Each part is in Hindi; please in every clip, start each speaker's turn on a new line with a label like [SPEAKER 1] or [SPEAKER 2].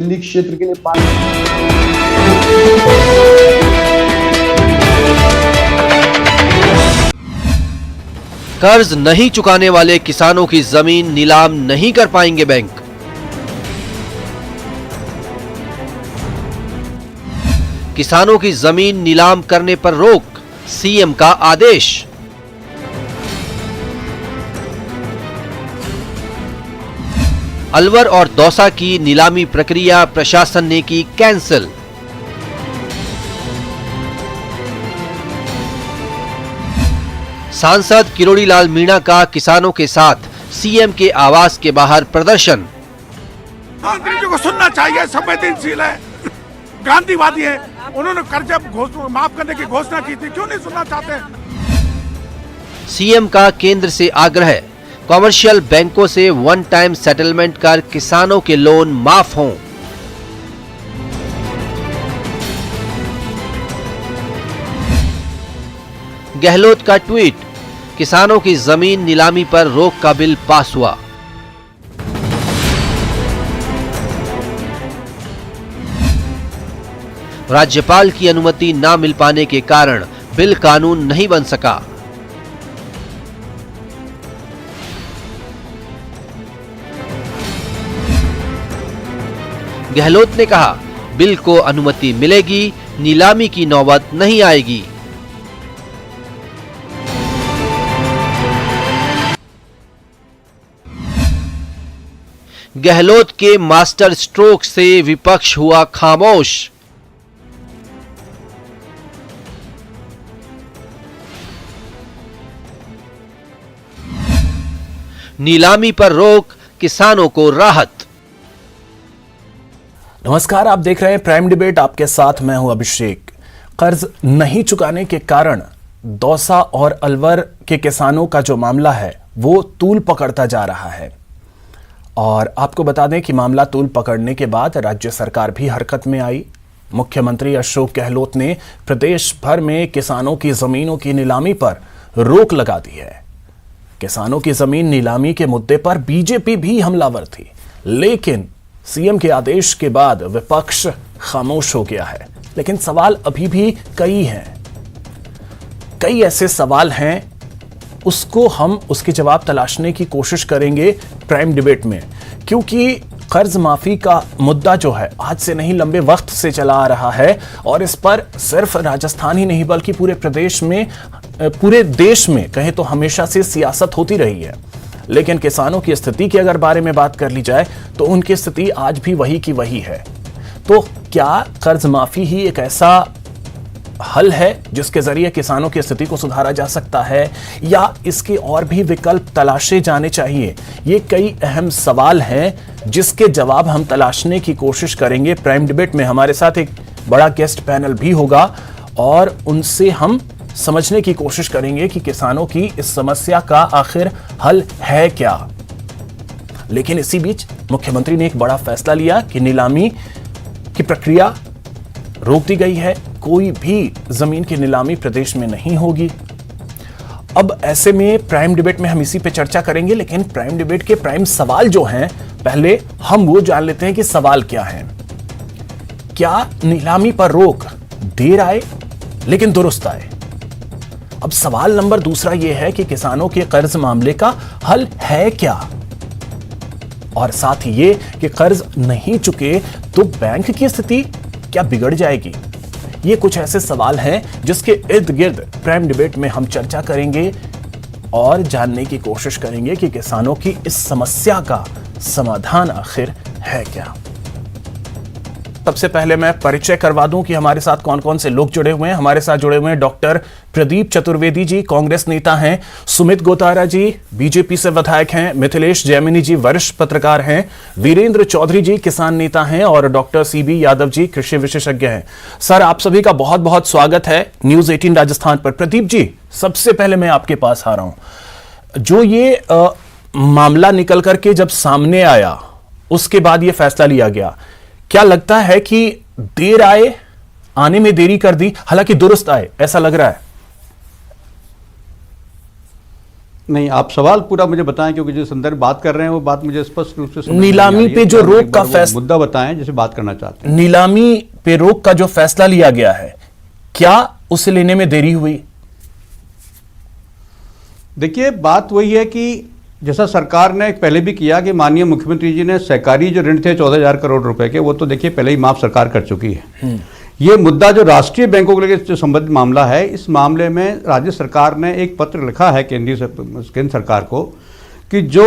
[SPEAKER 1] दिल्ली क्षेत्र के लिए
[SPEAKER 2] कर्ज नहीं चुकाने वाले किसानों की जमीन नीलाम नहीं कर पाएंगे बैंक। किसानों की जमीन नीलाम करने पर रोक, सीएम का आदेश। अलवर और दौसा की नीलामी प्रक्रिया प्रशासन ने की कैंसिल। सांसद किरोड़ीलाल मीणा का किसानों के साथ सीएम के आवास के बाहर प्रदर्शन।
[SPEAKER 3] मंत्री जी को सुनना चाहिए, संवेदनशील है, गांधीवादी है, उन्होंने कर्ज माफ करने की घोषणा की थी, क्यों नहीं सुनना चाहते?
[SPEAKER 2] सीएम का केंद्र से आग्रह, कॉमर्शियल बैंकों से वन टाइम सेटलमेंट कर किसानों के लोन माफ हों। गहलोत का ट्वीट, किसानों की जमीन नीलामी पर रोक का बिल पास हुआ। राज्यपाल की अनुमति न मिल पाने के कारण बिल कानून नहीं बन सका। गहलोत ने कहा, बिल को अनुमति मिलेगी, नीलामी की नौबत नहीं आएगी। गहलोत के मास्टर स्ट्रोक से विपक्ष हुआ खामोश। नीलामी पर रोक, किसानों को राहत।
[SPEAKER 4] नमस्कार, आप देख रहे हैं प्राइम डिबेट, आपके साथ मैं हूं अभिषेक। कर्ज नहीं चुकाने के कारण दौसा और अलवर के किसानों का जो मामला है वो तूल पकड़ता जा रहा है। और आपको बता दें कि मामला तूल पकड़ने के बाद राज्य सरकार भी हरकत में आई। मुख्यमंत्री अशोक गहलोत ने प्रदेश भर में किसानों की जमीनों की नीलामी पर रोक लगा दी है। किसानों की जमीन नीलामी के मुद्दे पर बीजेपी भी हमलावर थी, लेकिन सीएम के आदेश के बाद विपक्ष खामोश हो गया है। लेकिन सवाल अभी भी कई हैं, कई ऐसे सवाल हैं, उसके जवाब तलाशने की कोशिश करेंगे प्राइम डिबेट में, क्योंकि कर्ज माफी का मुद्दा जो है आज से नहीं लंबे वक्त से चला आ रहा है और इस पर सिर्फ राजस्थान ही नहीं बल्कि पूरे देश में कहें तो हमेशा से सियासत होती रही है। लेकिन किसानों की स्थिति की अगर बारे में बात कर ली जाए तो उनकी स्थिति आज भी वही की वही है। तो क्या कर्ज माफी ही एक ऐसा हल है जिसके जरिए किसानों की स्थिति को सुधारा जा सकता है, या इसके और भी विकल्प तलाशे जाने चाहिए? ये कई अहम सवाल हैं जिसके जवाब हम तलाशने की कोशिश करेंगे प्राइम डिबेट में। हमारे साथ एक बड़ा गेस्ट पैनल भी होगा और उनसे हम समझने की कोशिश करेंगे कि किसानों की इस समस्या का आखिर हल है क्या। लेकिन इसी बीच मुख्यमंत्री ने एक बड़ा फैसला लिया कि नीलामी की प्रक्रिया रोक दी गई है, कोई भी जमीन की नीलामी प्रदेश में नहीं होगी। अब ऐसे में प्राइम डिबेट में हम इसी पे चर्चा करेंगे, लेकिन प्राइम डिबेट के प्राइम सवाल जो हैं, पहले हम वो जान लेते हैं कि सवाल क्या है। क्या नीलामी पर रोक देर आए लेकिन दुरुस्त आए? अब सवाल नंबर दूसरा यह है कि किसानों के कर्ज मामले का हल है क्या, और साथ ही ये कि कर्ज नहीं चुके तो बैंक की स्थिति क्या बिगड़ जाएगी? ये कुछ ऐसे सवाल हैं जिसके इर्द गिर्द प्राइम डिबेट में हम चर्चा करेंगे और जानने की कोशिश करेंगे कि किसानों की इस समस्या का समाधान आखिर है क्या। सबसे पहले मैं परिचय करवा दूं कि हमारे साथ कौन कौन से लोग जुड़े हुए हैं। हमारे साथ जुड़े हुए हैं डॉक्टर प्रदीप चतुर्वेदी जी, कांग्रेस नेता हैं। सुमित गोतारा जी, बीजेपी से विधायक हैं। मिथिलेश जैमिनी जी, वरिष्ठ पत्रकार हैं। वीरेंद्र चौधरी जी, किसान नेता हैं। और डॉक्टर सीबी यादव जी, कृषि विशेषज्ञ हैं। सर, आप सभी का बहुत बहुत स्वागत है न्यूज 18 राजस्थान पर। प्रदीप जी, सबसे पहले मैं आपके पास आ रहा हूं। जो ये मामला निकल करके जब सामने आया उसके बाद ये फैसला लिया गया, क्या लगता है कि देर आए, आने में देरी कर दी, हालांकि दुरुस्त आए, ऐसा लग रहा है?
[SPEAKER 1] नहीं, आप सवाल पूरा मुझे बताएं, क्योंकि जो संदर्भ बात कर रहे हैं वो बात मुझे स्पष्ट रूप से समझ नहीं
[SPEAKER 4] नीलामी
[SPEAKER 1] आ रही है।
[SPEAKER 4] पे जो रोक का फैसला,
[SPEAKER 1] मुद्दा बताएं जिसे बात करना चाहते हैं।
[SPEAKER 4] नीलामी पे रोक का जो फैसला लिया गया है, क्या उसे लेने में देरी हुई?
[SPEAKER 1] देखिए, बात वही है कि जैसा सरकार ने पहले भी किया कि माननीय मुख्यमंत्री जी ने सहकारी जो ऋण थे 14,000 करोड़ रुपए के, वो तो देखिए पहले ही माफ सरकार कर चुकी है। ये मुद्दा जो राष्ट्रीय बैंकों को लेकर जो संबंधित मामला है, इस मामले में राज्य सरकार ने एक पत्र लिखा है केंद्र सरकार को कि जो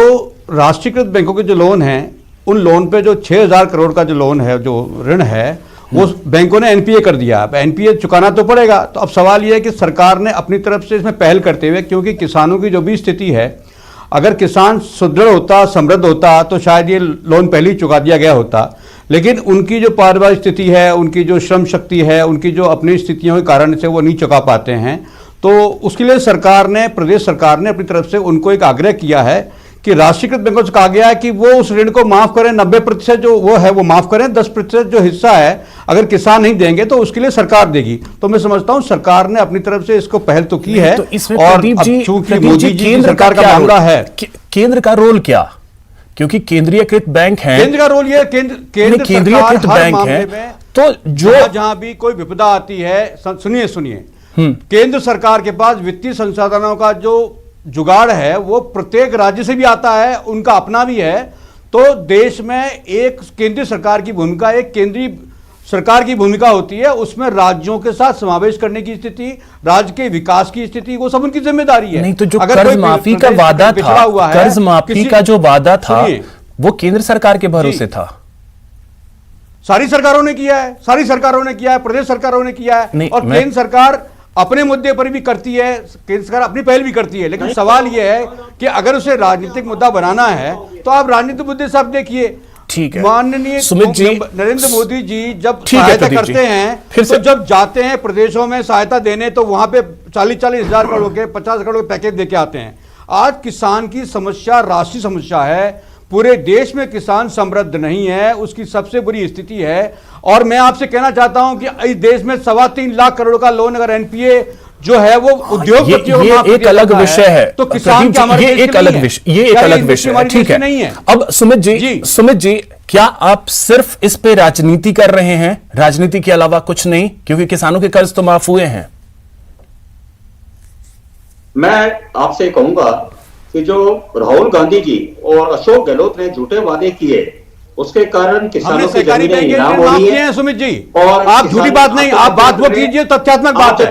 [SPEAKER 1] राष्ट्रीयकृत बैंकों के जो लोन हैं, उन लोन पे जो 6,000 करोड़ का जो लोन है, जो ऋण है, वो बैंकों ने एनपीए कर दिया। अब एनपीए चुकाना तो पड़ेगा। तो अब सवाल ये है कि सरकार ने अपनी तरफ से इसमें पहल करते हुए, क्योंकि किसानों की जो भी स्थिति है, अगर किसान सुदृढ़ होता, समृद्ध होता, तो शायद ये लोन पहले ही चुका दिया गया होता। लेकिन उनकी जो पारिवारिक स्थिति है, उनकी जो श्रम शक्ति है, उनकी जो अपनी स्थितियों के कारण से वो नहीं चुका पाते हैं, तो उसके लिए सरकार ने, प्रदेश सरकार ने अपनी तरफ से उनको एक आग्रह किया है कि राष्ट्रीयकृत बैंकों से कहा गया है कि वो उस ऋण को माफ करें, 90% जो वो है वो माफ करें, 10% जो हिस्सा है अगर किसान नहीं देंगे तो उसके लिए सरकार देगी। तो मैं समझता हूं सरकार ने अपनी तरफ से इसको पहल तो की है।
[SPEAKER 4] तो इसमें
[SPEAKER 1] और
[SPEAKER 4] प्रदीप जी,
[SPEAKER 1] चूंकि मोदी जी की सरकार का मामला है,
[SPEAKER 4] केंद्र का रोल क्या? क्योंकि केंद्रीयकृत बैंक है,
[SPEAKER 1] केंद्र का रोल ये
[SPEAKER 4] केंद्रीयकृत बैंक है, तो जो
[SPEAKER 1] जहां भी कोई विपदा आती है, सुनिए, केंद्र सरकार के पास वित्तीय संसाधनों का जो जुगाड़ है वो प्रत्येक राज्य से भी आता है, उनका अपना भी है। तो देश में एक केंद्रीय सरकार की भूमिका, एक केंद्रीय सरकार की भूमिका होती है, उसमें राज्यों के साथ समावेश करने की स्थिति, राज्य के विकास की स्थिति, वो सब उनकी जिम्मेदारी है।
[SPEAKER 4] नहीं तो जो कर्ज माफी का वादा था, कर्ज माफी का जो वादा था वो केंद्र सरकार के भरोसे था।
[SPEAKER 1] सारी सरकारों ने किया है, प्रदेश सरकारों ने किया है, और केंद्र सरकार अपने मुद्दे पर भी करती है, केंद्र सरकार अपनी पहल भी करती है। लेकिन सवाल यह है कि अगर उसे राजनीतिक मुद्दा बनाना है तो आप राजनीतिक मुद्दे सब देखिए।
[SPEAKER 4] ठीक है,
[SPEAKER 1] माननीय
[SPEAKER 4] सुमित जी,
[SPEAKER 1] नरेंद्र मोदी जी जब सहायता करते हैं, फिर तो जब जाते हैं प्रदेशों में सहायता देने, तो वहां पे 40-40 हजार करोड़ के, 50 करोड़ के पैकेज देके आते हैं। आज किसान की समस्या राष्ट्रीय समस्या है, पूरे देश में किसान समृद्ध नहीं है, उसकी सबसे बुरी स्थिति है। और मैं आपसे कहना चाहता हूं कि इस देश में 3.25 लाख करोड़ का लोन अगर एनपीए जो है वो उद्योगपतियों को माफ
[SPEAKER 4] एक अलग विषय है,
[SPEAKER 1] तो किसान का हमारे
[SPEAKER 4] ये एक अलग विषय है। ठीक है, अब सुमित जी, क्या आप सिर्फ इस पे राजनीति कर रहे हैं, राजनीति के अलावा कुछ नहीं? क्योंकि किसानों के कर्ज तो माफ हुए हैं।
[SPEAKER 5] मैं आपसे कहूंगा कि जो राहुल गांधी जी और अशोक गहलोत ने झूठे वादे किए, उसके कारण किसानों की जमीनें नीलाम हो रही है।
[SPEAKER 1] सुमित जी,
[SPEAKER 5] और
[SPEAKER 1] आप झूठी बात नहीं, आप बात वो कीजिए, तथ्यात्मक बात है।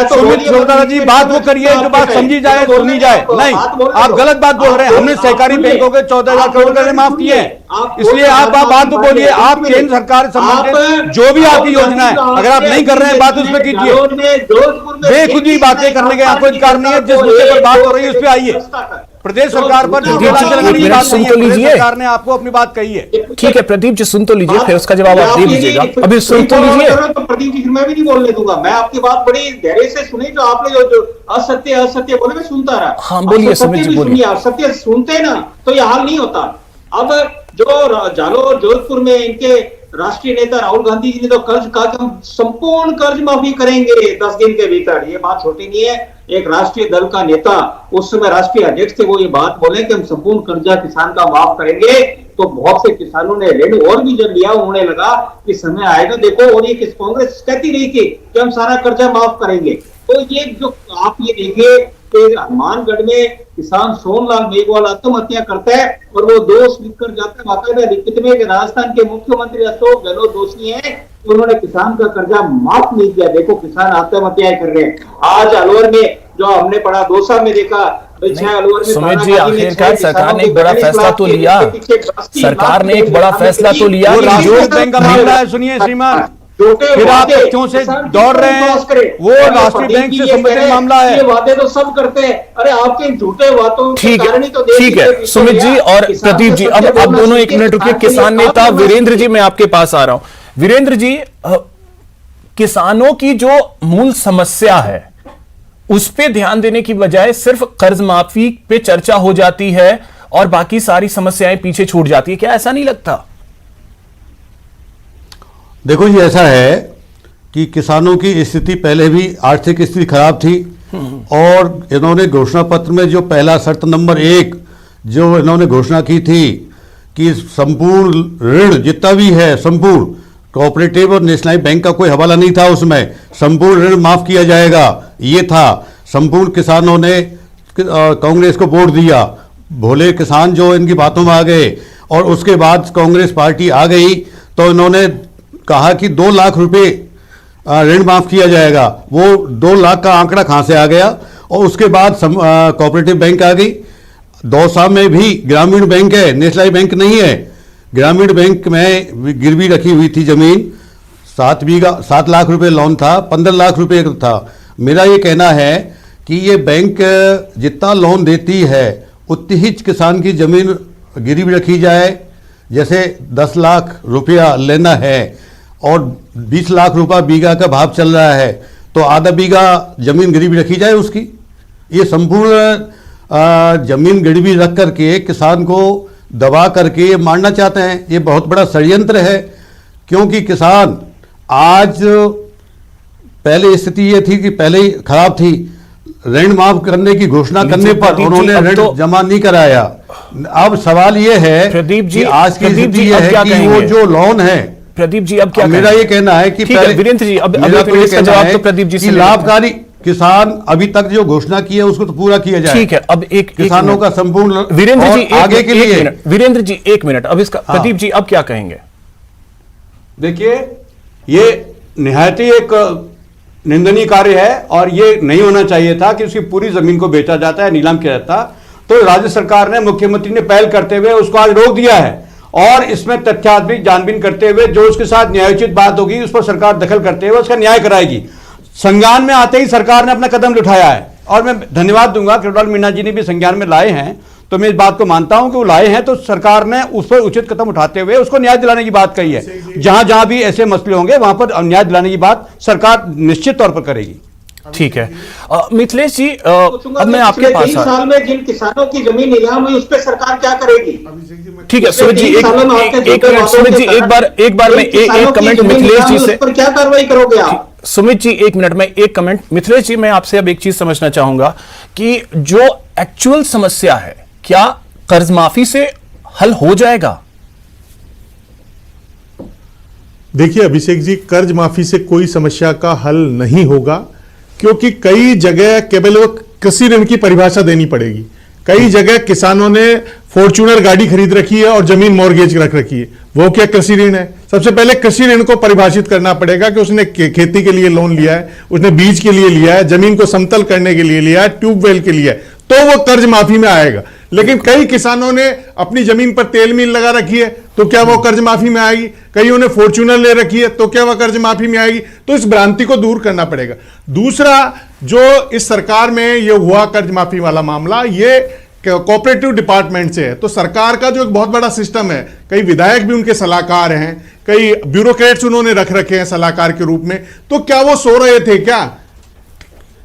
[SPEAKER 1] सुमित शिरोडा जी, बात वो करिए जो बात समझी जाए, सुनी जाए। नहीं, आप गलत बात बोल रहे हैं। हमने सहकारी बैंकों के 14,000 करोड़ का माफ किए हैं, इसलिए आप बात तो बोलिए। आप केंद्र सरकार से संबंधित जो भी आपकी योजना है, अगर आप नहीं कर रहे हैं बात उसमें कीजिए। बेखुदी बातें करने का कोई अधिकार नहीं है। जिस मुद्दे पर बात हो रही है उस पर आइए। प्रदेश सरकार पर सरकार ने आपको अपनी बात कही है।
[SPEAKER 4] ठीक है, प्रदीप जी सुन तो लीजिए, फिर उसका जवाब आप दे दीजिएगा। अभी सुन तो लीजिए।
[SPEAKER 5] तो प्रदीप जी मैं भी नहीं बोलने दूंगा। मैं आपकी बात बड़ी धैर्य से सुनी, जो आपने जो असत्य बोले मैं सुनता रहा।
[SPEAKER 4] हाँ बोलिए सुमित जी, बोलिए।
[SPEAKER 5] असत्य सुनते ना तो यह हाल नहीं होता। अब जो जालोर जोधपुर में इनके राष्ट्रीय नेता राहुल गांधी जी ने तो कर्ज कहा कि हम संपूर्ण कर्ज माफी करेंगे 10 दिन के भीतर। ये बात छोटी नहीं है। एक राष्ट्रीय दल का नेता, उस समय राष्ट्रीय अध्यक्ष थे, वो ये बात बोले कि हम संपूर्ण कर्जा किसान का माफ करेंगे। तो बहुत से किसानों ने ऋण और भी जब लिया, उन्हें लगा कि समय आएगा देखो, और ये कांग्रेस कहती रही थी कि हम सारा कर्जा माफ करेंगे। तो ये जो आप ये देखिए कि हनुमानगढ़ में किसान सोनलाल मेघवाल आत्महत्या करता है और वो दोष लिखकर जाता है बाकायदा लिखित में कि राजस्थान के मुख्यमंत्री अशोक गहलोत दोषी हैं, उन्होंने किसान का कर्जा माफ नहीं किया। देखो किसान आत्महत्याएं कर रहे हैं। आज अलवर में जो हमने पढ़ा, दौसा में देखा,
[SPEAKER 4] सुमित जी आखिरकार सरकार ने एक बड़ा फैसला तो लिया, सरकार ने एक बड़ा फैसला तो लिया।
[SPEAKER 1] बैंक का मामला है, सुनिए श्रीमान, फिर आप तथ्यों से दौड़ रहे हैं। वो राष्ट्रीय बैंक से संबंधित मामला है।
[SPEAKER 5] ये वादे तो सब करते हैं। अरे आपके झूठे वादों
[SPEAKER 4] ठीक है सुमित जी और प्रदीप जी, अब दोनों एक मिनट रुकिए। किसान नेता वीरेंद्र जी, मैं आपके पास आ रहा हूं। वीरेंद्र जी, किसानों की जो मूल समस्या है उस पे ध्यान देने की बजाय सिर्फ कर्ज माफी पे चर्चा हो जाती है और बाकी सारी समस्याएं पीछे छूट जाती है। क्या ऐसा नहीं लगता?
[SPEAKER 6] देखो ये ऐसा है कि किसानों की स्थिति पहले भी आर्थिक स्थिति खराब थी, और इन्होंने घोषणा पत्र में जो पहला शर्त नंबर 1 जो इन्होंने घोषणा की थी कि संपूर्ण ऋण जितना भी है, संपूर्ण कोऑपरेटिव और नेशनलाइज बैंक का कोई हवाला नहीं था उसमें, संपूर्ण ऋण माफ किया जाएगा, ये था। संपूर्ण किसानों ने कांग्रेस को वोट दिया, भोले किसान जो इनकी बातों में आ गए, और उसके बाद कांग्रेस पार्टी आ गई तो इन्होंने कहा कि 2 लाख रुपए ऋण माफ किया जाएगा। वो 2 लाख का आंकड़ा कहाँ से आ गया? और उसके बाद कोऑपरेटिव बैंक आ गई। दौसा में भी ग्रामीण बैंक है, नेशनलाइज बैंक नहीं है। ग्रामीण बैंक में गिरवी रखी हुई थी जमीन, 7 लाख रुपए लोन था, 15 लाख रुपए था। मेरा ये कहना है कि ये बैंक जितना लोन देती है उतनी ही किसान की जमीन गिरवी रखी जाए। जैसे 10 लाख रुपया लेना है और 20 लाख रुपया बीघा का भाव चल रहा है, तो आधा बीघा जमीन गिरवी रखी जाए उसकी। ये संपूर्ण जमीन गिरवी रख करके किसान को दबा करके ये मारना चाहते हैं। ये बहुत बड़ा षड्यंत्र है, क्योंकि किसान आज, पहले स्थिति ये थी कि पहले ही खराब थी, ऋण माफ करने की घोषणा करने पर उन्होंने ऋण जमा नहीं कराया। अब सवाल ये है
[SPEAKER 4] प्रदीप जी,
[SPEAKER 6] कि आज की स्थिति ये है कि वो जो लोन है,
[SPEAKER 4] प्रदीप जी अब क्या
[SPEAKER 6] मेरा ये कहना है कि
[SPEAKER 4] वीरेंद्र जी अब इसका जवाब तो प्रदीप जी से
[SPEAKER 6] लाभकारी किसान अभी तक जो घोषणा की है उसको तो पूरा किया जाए।
[SPEAKER 4] ठीक है, अब एक
[SPEAKER 6] किसानों का संपूर्ण
[SPEAKER 4] वीरेंद्र जी
[SPEAKER 6] आगे के लिए।
[SPEAKER 4] वीरेंद्र जी 1 मिनट, अब इसका प्रदीप जी अब क्या कहेंगे?
[SPEAKER 1] देखिए, ये निहायत ही एक निंदनीय कार्य है और ये नहीं होना चाहिए था कि उसकी पूरी जमीन को बेचा जाता है, नीलाम किया जाता। तो राज्य सरकार ने, मुख्यमंत्री ने पहल करते हुए उसको आज रोक दिया है, और इसमें तथ्यात्मक जानबीन करते हुए जो उसके साथ न्यायोचित बात होगी उस पर सरकार दखल करते हुए उसका न्याय कराएगी। संज्ञान में आते ही सरकार ने अपना कदम उठाया है, और मैं धन्यवाद दूंगा कृपाल मीणा जी ने भी संज्ञान में लाए हैं, तो मैं इस बात को मानता हूं कि वो लाए हैं, तो सरकार ने उस पर उचित कदम उठाते हुए उसको न्याय दिलाने की बात कही है। जहां जहां भी ऐसे मसले होंगे वहां पर न्याय दिलाने की बात सरकार निश्चित तौर पर करेगी।
[SPEAKER 4] ठीक है, मिथिलेश जी अब मैं आपके पास
[SPEAKER 5] 3 साल में जिन किसानों की जमीन नीलाम हुई उस पर सरकार क्या करेगी?
[SPEAKER 4] ठीक है सुमित जी, एक मिनट सुमित जी, एक बार मैं एक कमेंट मिथिलेश जी से,
[SPEAKER 5] पर क्या कार्रवाई करोगे आप?
[SPEAKER 4] सुमित जी 1 मिनट में एक कमेंट। मिथिलेश जी, मैं आपसे अब एक चीज समझना चाहूंगा कि जो एक्चुअल समस्या है, क्या कर्ज माफी से हल हो जाएगा?
[SPEAKER 7] देखिए अभिषेक जी, कर्ज माफी से कोई समस्या का हल नहीं होगा, क्योंकि कई जगह केवल कृषि ऋण की परिभाषा देनी पड़ेगी। कई जगह किसानों ने फॉर्च्यूनर गाड़ी खरीद रखी है और जमीन मॉर्गेज रख रखी है, वो क्या कृषि ऋण है? सबसे पहले कृषि ऋण को परिभाषित करना पड़ेगा कि उसने खेती के लिए लोन लिया है, उसने बीज के लिए लिया है, जमीन को समतल करने के लिए लिया है, ट्यूबवेल के लिए, तो वो कर्ज माफी में आएगा। लेकिन कई किसानों ने अपनी जमीन पर तेल मिल लगा रखी है, तो क्या वो कर्ज माफी में आएगी? कईयों ने फॉर्च्यूनर ले रखी है, तो क्या वह कर्ज माफी में आएगी? तो इस भ्रांति को दूर करना पड़ेगा। दूसरा, जो इस सरकार में ये हुआ कर्ज माफी वाला मामला, ये कोऑपरेटिव डिपार्टमेंट से है। तो सरकार का जो एक बहुत बड़ा सिस्टम है, कई विधायक भी उनके सलाहकार हैं, कई ब्यूरोक्रेट्स उन्होंने रख रखे हैं सलाहकार के रूप में, तो क्या वो सो रहे थे क्या?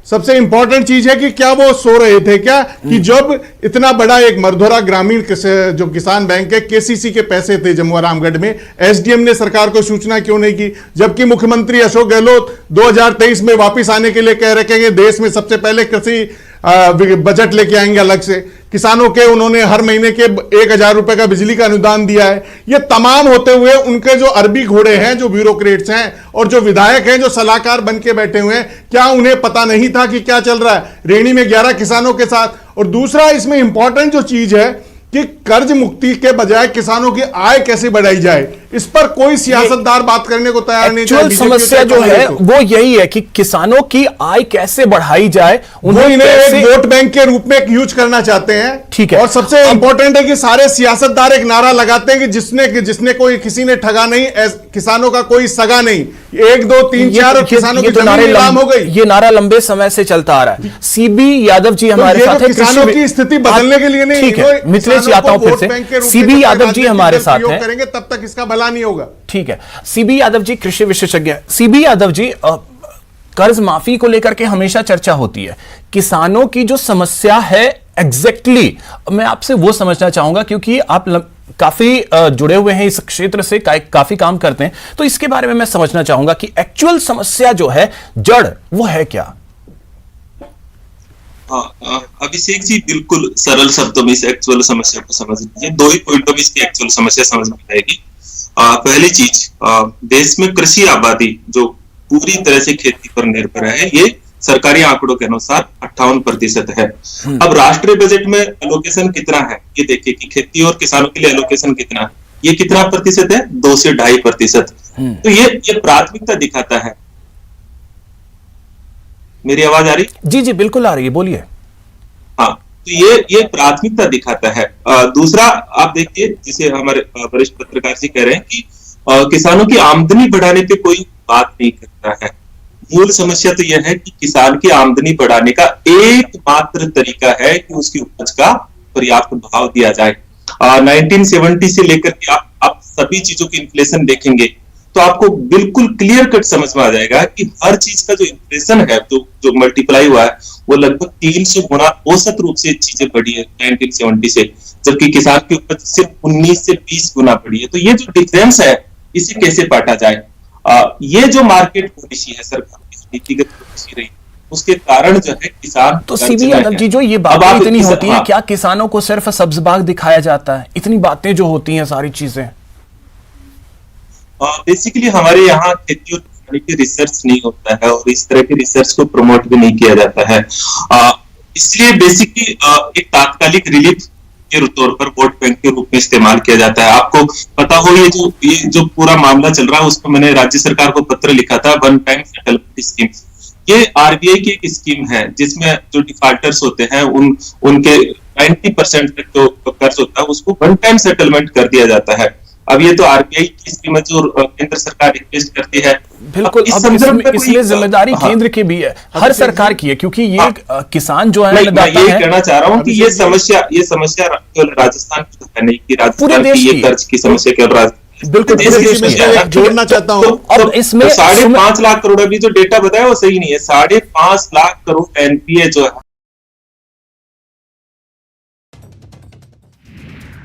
[SPEAKER 7] सबसे इंपॉर्टेंट चीज है कि क्या वो सो रहे थे क्या, कि जब इतना बड़ा एक मरधोरा ग्रामीण जो किसान बैंक है, केसीसी के पैसे थे जम्मू रामगढ़ में, एसडीएम ने सरकार को सूचना क्यों नहीं की? जबकि मुख्यमंत्री अशोक गहलोत 2023 में वापस आने के लिए कह रखे हैं, देश में सबसे पहले कृषि बजट लेके आएंगे अलग से। किसानों के उन्होंने हर महीने के 1000 रुपए का बिजली का अनुदान दिया है। ये तमाम होते हुए उनके जो अरबी घोड़े हैं, जो ब्यूरोक्रेट्स हैं और जो विधायक हैं, जो सलाहकार बन के बैठे हुए हैं, क्या उन्हें पता नहीं था कि क्या चल रहा है रेणी में 11 किसानों के साथ? और दूसरा, इसमें इंपॉर्टेंट जो चीज है कि कर्ज मुक्ति के बजाय किसानों की आय कैसे बढ़ाई जाए, इस पर कोई सियासतदार बात करने को तैयार नहीं।
[SPEAKER 4] एक्चुअल समस्या जो है वो यही है कि किसानों की आय कैसे बढ़ाई जाए,
[SPEAKER 7] उन्हें एक वोट बैंक के रूप में यूज करना चाहते हैं।
[SPEAKER 4] ठीक है,
[SPEAKER 7] और सबसे इंपॉर्टेंट है कि सारे सियासतदार एक नारा लगाते हैं कि जिसने कोई किसी ने ठगा नहीं, किसानों का कोई सगा नहीं। 1 2 3 4 किसानों की जमीन नीलाम हो गई।
[SPEAKER 4] ये नारा लंबे समय से चलता आ रहा है। सीबी यादव जी हमारे साथ हैं,
[SPEAKER 7] किसानों की स्थिति बदलने के लिए नहीं।
[SPEAKER 4] ठीक है, मिथिलेश जी आता हूं फिर से। सीबी यादव जी हमारे साथ हैं,
[SPEAKER 7] करेंगे तब तक इसका भला नहीं होगा।
[SPEAKER 4] ठीक है, सीबी यादव जी कृषि विशेषज्ञ। सीबी यादव जी, कर्ज माफी को लेकर के हमेशा चर्चा होती है, किसानों की जो समस्या है एग्जैक्टली मैं आपसे वो समझना चाहूंगा, क्योंकि आप काफी जुड़े हुए हैं इस क्षेत्र से, काफी काम करते हैं, तो इसके बारे में मैं समझना चाहूंगा कि एक्चुअल समस्या जो है, जड़ वो है क्या?
[SPEAKER 8] अभिषेक जी बिल्कुल सरल शब्दों में इस एक्चुअल समस्या को समझ लीजिए। 2 ही पॉइंटों में इसकी एक्चुअल समस्या समझ में आएगी। पहली चीज, देश में कृषि आबादी जो पूरी तरह से खेती पर निर्भर है, ये सरकारी आंकड़ों के अनुसार 58% है। अब राष्ट्रीय बजट में एलोकेशन कितना है ये देखिए कि खेती और किसानों के लिए एलोकेशन कितना है, ये कितना प्रतिशत है, 2 से 2.5%। तो ये प्राथमिकता दिखाता है। मेरी आवाज आ रही?
[SPEAKER 4] जी जी बिल्कुल आ रही है, बोलिए।
[SPEAKER 8] हाँ, तो ये प्राथमिकता दिखाता है। दूसरा आप देखिए, जिसे हमारे वरिष्ठ पत्रकार जी कह रहे हैं कि किसानों की आमदनी बढ़ाने पे कोई बात नहीं करता है। मूल समस्या तो यह है कि किसान की आमदनी बढ़ाने का एकमात्र तरीका है कि उसकी उपज का पर्याप्त भाव दिया जाए। 1970 से लेकर के आप सभी चीजों की इन्फ्लेशन देखेंगे तो आपको बिल्कुल क्लियर कट समझ में आ जाएगा कि हर चीज का जो इन्फ्लेशन है, जो मल्टीप्लाई हुआ है, वो लगभग 300 गुना औसत रूप से चीजें बढ़ी है 1970 से, जबकि किसान की उपज सिर्फ 19 से 20 गुना बढ़ी है। तो ये जो डिफरेंस है, इसे कैसे बांटा जाए? ये जो मार्केट पॉलिसी है सरकार की, नीतिगत पॉलिसी रही, उसके कारण जो है किसान
[SPEAKER 4] तो सीबी यादव जी, जो ये बातें इतनी होती हैं, क्या किसानों को सिर्फ सब्ज बाग दिखाया जाता है? इतनी बातें जो होती हैं, सारी चीजें
[SPEAKER 8] बेसिकली हमारे यहाँ खेती और किसानी की रिसर्च नहीं होता है और इस तरह के रिसर्च को प्रमोट भी नहीं किया जाता है। इसलिए बेसिकली एक तात्कालिक रिलीफ के तौर पर वोट बैंक के रूप में इस्तेमाल किया जाता है। आपको पता हो, ये जो पूरा मामला चल रहा है, उसमें मैंने राज्य सरकार को पत्र लिखा था, वन टाइम सेटलमेंट स्कीम। ये आरबीआई की एक स्कीम है जिसमें जो डिफॉल्टर्स होते हैं उनके 90% तक जो कर्ज होता है उसको वन टाइम सेटलमेंट कर दिया जाता है। अब ये तो आरबीआई की स्कीम है जो केंद्र सरकार रिक्वेस्ट करती है।
[SPEAKER 4] बिल्कुल, अब इसमें जिम्मेदारी केंद्र की भी है, हर सरकार की है, क्योंकि ये किसान जो है,
[SPEAKER 8] मैं ये कहना चाह रहा हूँ कि ये समस्या केवल राजस्थान की है नहीं, कि राजस्थान की ये कर्ज की समस्या केवल
[SPEAKER 4] बिल्कुल
[SPEAKER 7] जोड़ना चाहता हूँ।
[SPEAKER 8] अब इसमें 5.5 लाख करोड़, अभी जो डेटा बताया वो सही नहीं है। 5.5 लाख करोड़ एनपीए जो है